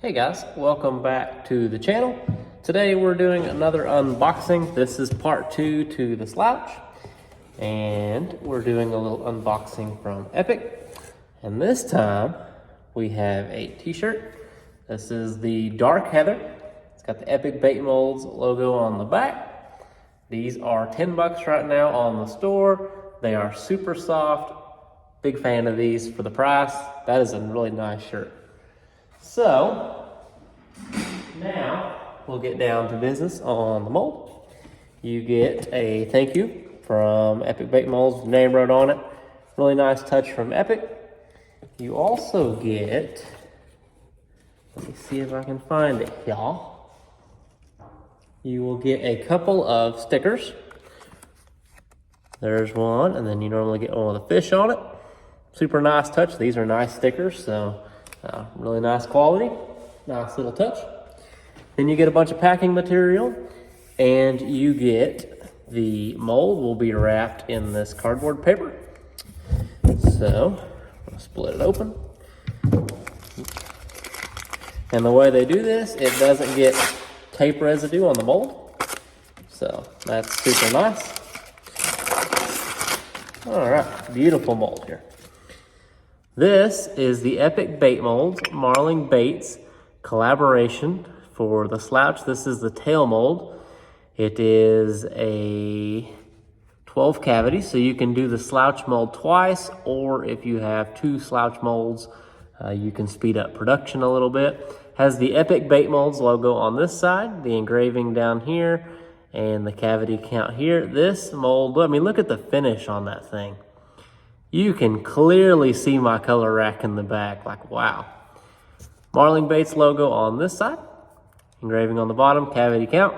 Hey guys, welcome back to the channel. Today we're doing another unboxing. This is part 2 to the Slouch. And we're doing a little unboxing from Epic. And this time we have a t-shirt. This is the Dark Heather. It's got the Epic Bait Molds logo on the back. These are 10 bucks right now on the store. They are super soft. Big fan of these for the price. That is a really nice shirt. So, now we'll get down to business on the mold. You get a thank you from Epic Bait Molds, name wrote on it. Really nice touch from Epic. You also get, let me see if I can find it, y'all. You will get a couple of stickers. There's one, and then you normally get one with a fish on it. Super nice touch. These are nice stickers, so really nice quality. Nice little touch. Then you get a bunch of packing material, and you get the mold will be wrapped in this cardboard paper. So, I'm gonna split it open. And the way they do this, it doesn't get tape residue on the mold. So, that's super nice. All right, beautiful mold here. This is the Epic Bait Molds Marling Baits collaboration for the Slouch. This is the tail mold. It is a 12 cavity, so you can do the Slouch mold twice, or if you have 2 Slouch molds, you can speed up production a little bit. Has the Epic Bait Molds logo on this side, the engraving down here, and the cavity count here. This mold, I mean, look at the finish on that thing. You can clearly see my color rack in the back, like wow. Marling Baits logo on this side, engraving on the bottom, cavity count.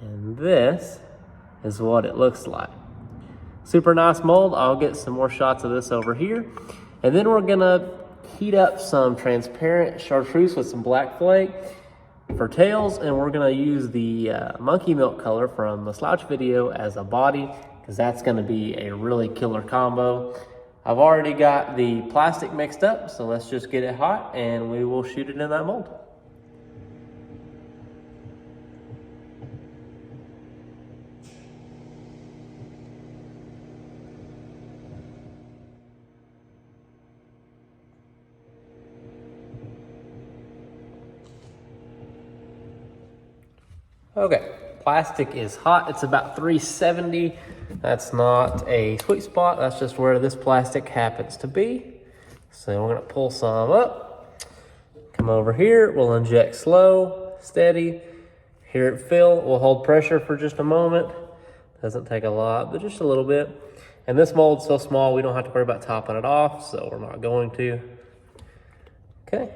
And this is what it looks like. Super nice mold. I'll get some more shots of this over here. And then we're gonna heat up some transparent chartreuse with some black flake for tails, and we're gonna use the monkey milk color from the Slouch video as a body, because that's gonna be a really killer combo. I've already got the plastic mixed up, so let's just get it hot and we will shoot it in that mold. Okay, plastic is hot. It's about 370. That's not a sweet spot. That's just where this plastic happens to be. So we're gonna pull some up. Come over here, we'll inject slow, steady. Hear it fill. We'll hold pressure for just a moment. Doesn't take a lot, but just a little bit. And this mold's so small, we don't have to worry about topping it off, so we're not going to. Okay.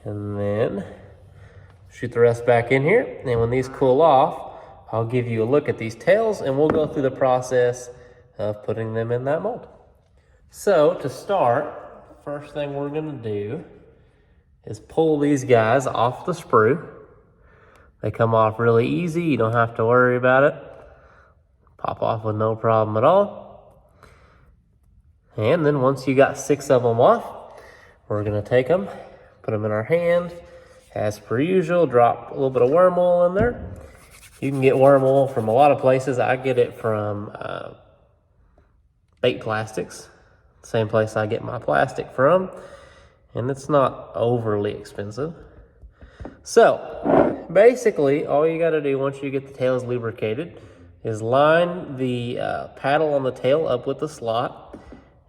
And then shoot the rest back in here, and when these cool off, I'll give you a look at these tails, and we'll go through the process of putting them in that mold. So, to start, first thing we're gonna do is pull these guys off the sprue. They come off really easy, you don't have to worry about it. Pop off with no problem at all. And then once you got 6 of them off, we're gonna take them, put them in our hand. As per usual, drop a little bit of worm oil in there. You can get worm oil from a lot of places. I get it from Bait Plastics, same place I get my plastic from, and it's not overly expensive. So, basically, all you gotta do once you get the tails lubricated is line the paddle on the tail up with the slot,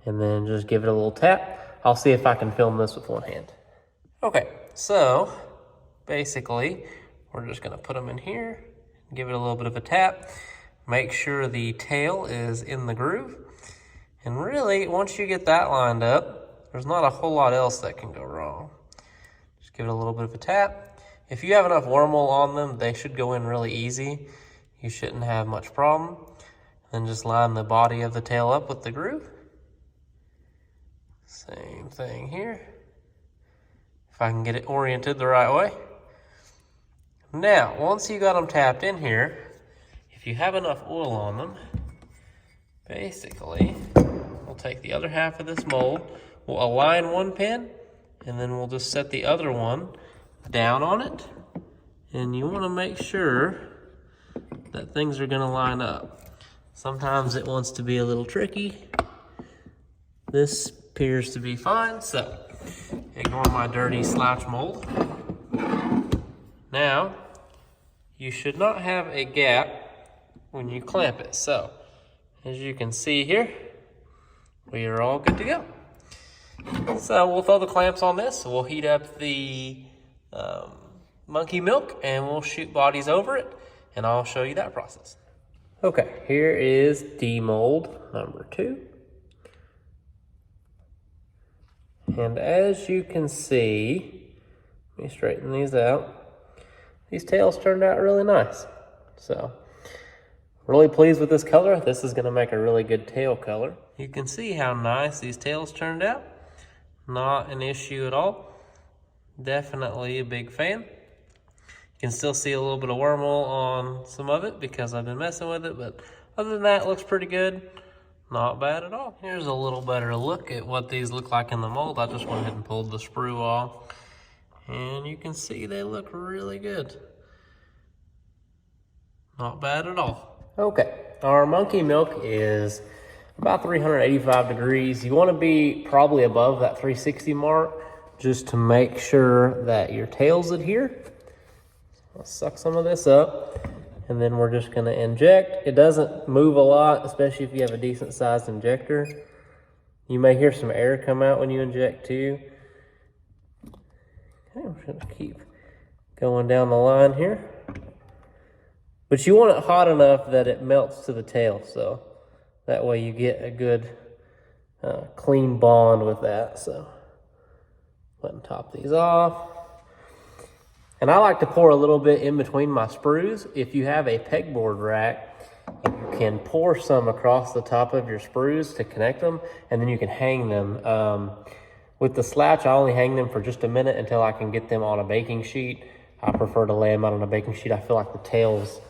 and then just give it a little tap. I'll see if I can film this with one hand. Okay, so basically, we're just gonna put them in here, give it a little bit of a tap, make sure the tail is in the groove. And really, once you get that lined up, there's not a whole lot else that can go wrong. Just give it a little bit of a tap. If you have enough worm oil on them, they should go in really easy. You shouldn't have much problem. Then just line the body of the tail up with the groove. Same thing here. If I can get it oriented the right way. Now, once you got them tapped in here, if you have enough oil on them, basically, we'll take the other half of this mold, we'll align one pin, And then we'll just set the other one down on it. And you want to make sure that things are going to line up. Sometimes it wants to be a little tricky. This appears to be fine, so ignore my dirty slouch mold. Now, you should not have a gap when you clamp it. So, as you can see here, we are all good to go. So we'll throw the clamps on this. We'll heat up the monkey milk and we'll shoot bodies over it, and I'll show you that process. Okay, here is demold number 2. And as you can see, let me straighten these out. These tails turned out really nice. So, really pleased with this color. This is gonna make a really good tail color. You can see how nice these tails turned out. Not an issue at all. Definitely a big fan. You can still see a little bit of wormhole on some of it because I've been messing with it, but other than that, it looks pretty good. Not bad at all. Here's a little better look at what these look like in the mold. I just went ahead and pulled the sprue off, and you can see they look really good. Not bad at all. Okay, our monkey milk is about 385 degrees. You want to be probably above that 360 mark just to make sure that your tails adhere. I'll suck some of this up, and then we're just going to inject. It doesn't move a lot, especially if you have a decent sized injector. You may hear some air come out when you inject too. Okay, I'm going to keep going down the line here. But you want it hot enough that it melts to the tail, so that way you get a good clean bond with that. So letting top these off. And I like to pour a little bit in between my sprues. If you have a pegboard rack, you can pour some across the top of your sprues to connect them, and then you can hang them. With the Slouch, I only hang them for just a minute until I can get them on a baking sheet. I prefer to lay them out on a baking sheet. I feel like the tails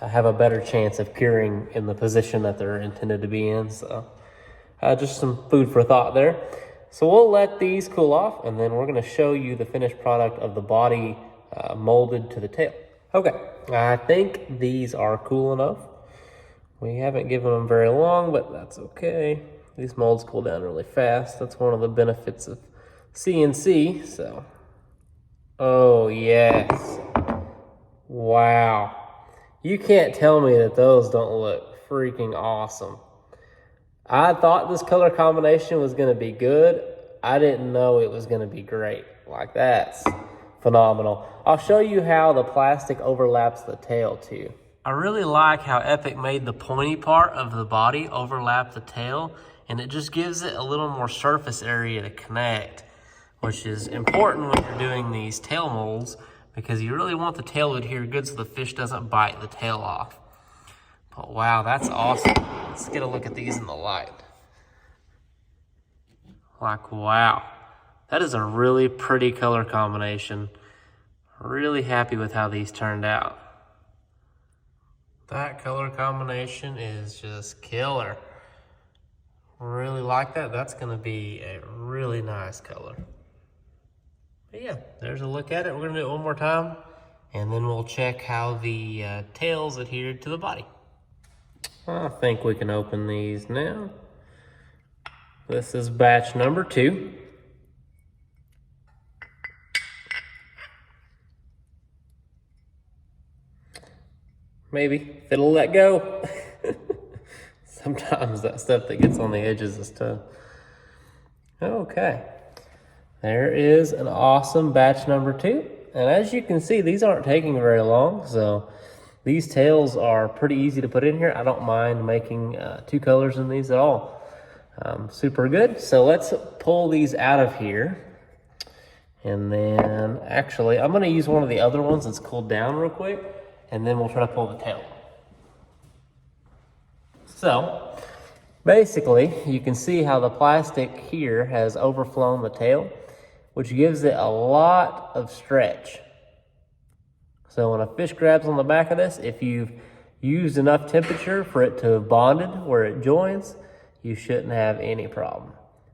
have a better chance of curing in the position that they're intended to be in. So just some food for thought there. So we'll let these cool off, and then we're going to show you the finished product of the body molded to the tail. Okay, I think these are cool enough. We haven't given them very long, but that's okay. These molds cool down really fast. That's one of the benefits of CNC. So, oh yes, wow. You can't tell me that those don't look freaking awesome. I thought this color combination was gonna be good. I didn't know it was gonna be great. Like, that's phenomenal. I'll show you how the plastic overlaps the tail too. I really like how Epic made the pointy part of the body overlap the tail, and it just gives it a little more surface area to connect, which is important when you're doing these tail molds because you really want the tail to adhere good so the fish doesn't bite the tail off. But wow, that's awesome. Let's get a look at these in the light. Like, wow. That is a really pretty color combination. Really happy with how these turned out. That color combination is just killer. Really like that. That's gonna be a really nice color. But yeah, there's a look at it. We're gonna do it one more time, and then we'll check how the tails adhered to the body. I think we can open these now. This is batch number 2. Maybe, if it'll let go. Sometimes that stuff that gets on the edges is tough. Okay, there is an awesome batch number 2. And as you can see, these aren't taking very long, so these tails are pretty easy to put in here. I don't mind making 2 colors in these at all. Super good. So let's pull these out of here. And then, actually, I'm gonna use one of the other ones that's cooled down real quick, and then we'll try to pull the tail. So, basically, you can see how the plastic here has overflown the tail, which gives it a lot of stretch. So when a fish grabs on the back of this, if you've used enough temperature for it to have bonded where it joins, you shouldn't have any problem.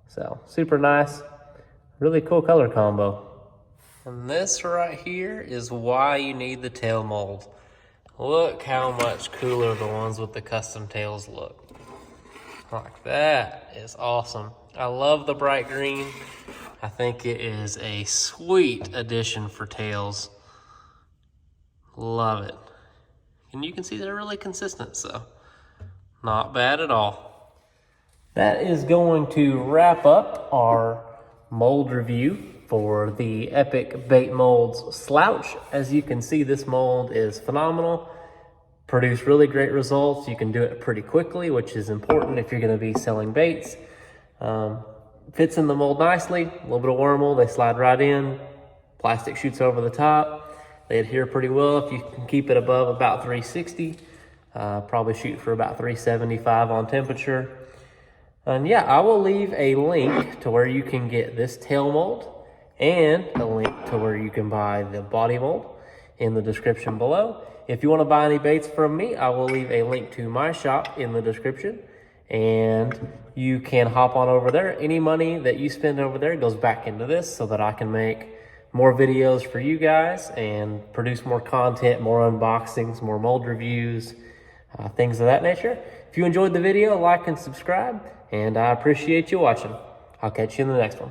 So, super nice. Really cool color combo. And this right here is why you need the tail mold. Look how much cooler the ones with the custom tails look. Like that is awesome. I love the bright green. I think it is a sweet addition for tails. Love it. And you can see they're really consistent, so not bad at all. That is going to wrap up our mold review for the Epic Bait Molds Slouch. As you can see, this mold is phenomenal. Produce really great results. You can do it pretty quickly, which is important if you're going to be selling baits. Fits in the mold nicely. A little bit of wormhole, they slide right in. Plastic shoots over the top. They adhere pretty well if you can keep it above about 360. Probably shoot for about 375 on temperature. And yeah, I will leave a link to where you can get this tail mold and a link to where you can buy the body mold in the description below. If you want to buy any baits from me, I will leave a link to my shop in the description, and you can hop on over there. Any money that you spend over there goes back into this so that I can make more videos for you guys and produce more content, more unboxings, more mold reviews, things of that nature. If you enjoyed the video, like and subscribe, and I appreciate you watching. I'll catch you in the next one.